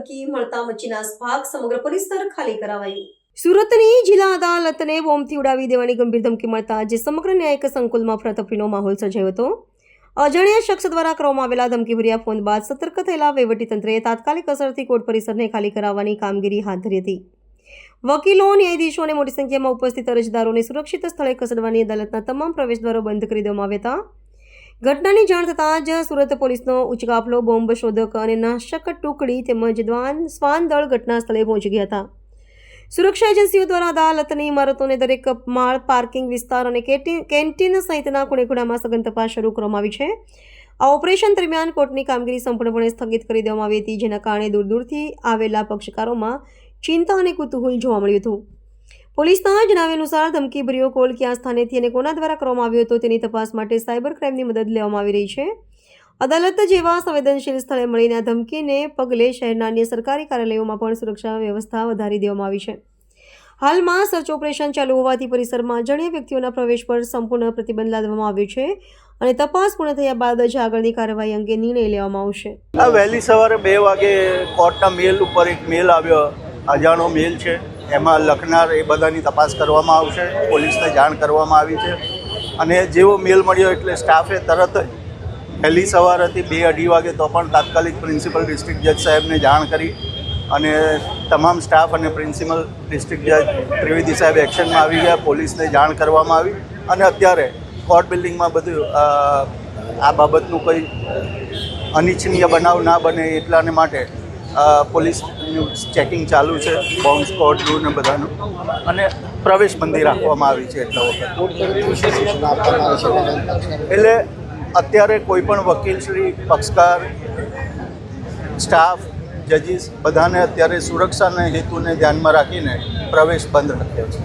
ધમકી મળતા મચીના ભાગ સમગ્ર પરિસર ખાલી કરાવાયું। સુરતની જિલ્લા અદાલતને બોમ્બથી ઉડાવી દેવાની ગંભીર ધમકી મળતા આજે સમગ્ર ન્યાયિક સંકુલમાં અફરાતફરીનો માહોલ સર્જાયો હતો। અજાણ્યા શખ્સ દ્વારા કરવામાં આવેલા ધમકીભર્યા ફોન બાદ સતર્ક થયેલા વહીવટીતંત્રએ તાત્કાલિક અસરથી કોર્ટ પરિસરને ખાલી કરાવવાની કામગીરી હાથ ધરી હતી। વકીલો, ન્યાયાધીશો અને મોટી સંખ્યામાં ઉપસ્થિત અરજદારોને સુરક્ષિત સ્થળે ખસેડવાની અદાલતના તમામ પ્રવેશદ્વારો બંધ કરી દેવામાં આવ્યા હતા। ઘટનાની જાણ થતાં જ સુરત પોલીસનો ઉચ્ચ કાફલો, બોમ્બ શોધક અને નાશક ટુકડી તેમજ શ્વાન દળ ઘટના સ્થળે પહોંચી ગયા હતા। સુરક્ષા એજન્સીઓ દ્વારા અદાલતની ઇમારતોને દરેક માળ, પાર્કિંગ વિસ્તાર અને કેન્ટીન સહિતના ખૂણેખૂણામાં સઘન તપાસ શરૂ કરવામાં આવી છે। આ ઓપરેશન દરમિયાન કોર્ટની કામગીરી સંપૂર્ણપણે સ્થગિત કરી દેવામાં આવી હતી, જેના કારણે દૂર દૂરથી આવેલા પક્ષકારોમાં ચિંતા અને કુતૂહલ જોવા મળ્યું હતું। પોલીસના જણાવ્યા અનુસાર ધમકીભર્યો કોલ કયા સ્થાનેથી અને કોના દ્વારા કરવામાં આવ્યો હતો તેની તપાસ માટે સાયબર ક્રાઇમની મદદ લેવામાં આવી રહી છે। અદાલત જેવા સંવેદનશીલ સ્થળે મળીને આ ધમકીને પગલે શહેરના અન્ય સરકારી કાર્યાલયોમાં પણ સુરક્ષા વ્યવસ્થા વધારી દેવામાં આવી છે। હાલમાં સર્ચ ઓપરેશન ચાલુ હોવાથી પરિસરમાં અજાણ્યા વ્યક્તિઓના પ્રવેશ પર સંપૂર્ણ પ્રતિબંધ લાદવામાં આવ્યો છે અને તપાસ પૂર્ણ થયા બાદ જ આગળની કાર્યવાહી અંગે નિર્ણય લેવામાં આવશે। આ વહેલી સવારે 2 વાગે કોર્ટના મેલ ઉપર એક મેલ આવ્યો, અજાણો મેલ છે, એમાં લખનાર એ બધાની તપાસ કરવામાં આવશે, પોલીસને જાણ કરવામાં આવી છે અને જેવો મેલ મળ્યો એટલે સ્ટાફે તરત જ વહેલી સવારેથી 2-2:30 વાગે તો પણ તાત્કાલિક પ્રિન્સિપલ ડિસ્ટ્રિક્ટ જજ સાહેબને જાણ કરી અને તમામ સ્ટાફ અને પ્રિન્સિપલ ડિસ્ટ્રિક્ટ જજ ત્રિવેદી સાહેબ એક્શનમાં આવી ગયા, પોલીસને જાણ કરવામાં આવી અને અત્યારે કોર્ટ બિલ્ડિંગમાં બધું આ બાબતનું કોઈ અનિચ્છનીય બનાવ ના બને એટલાને માટે પોલીસનું ચેકિંગ ચાલુ છે, બોમ્બ સ્કોડનું ને બધાનું, અને પ્રવેશબંધી રાખવામાં આવી છે એટલા વખત। એટલે અત્યારે કોઈ પણ વકીલશ્રી, પક્ષકાર, સ્ટાફ, જજીસ બધાને અત્યારે સુરક્ષાના હેતુને ધ્યાનમાં રાખીને પ્રવેશ બંધ રાખ્યો છે।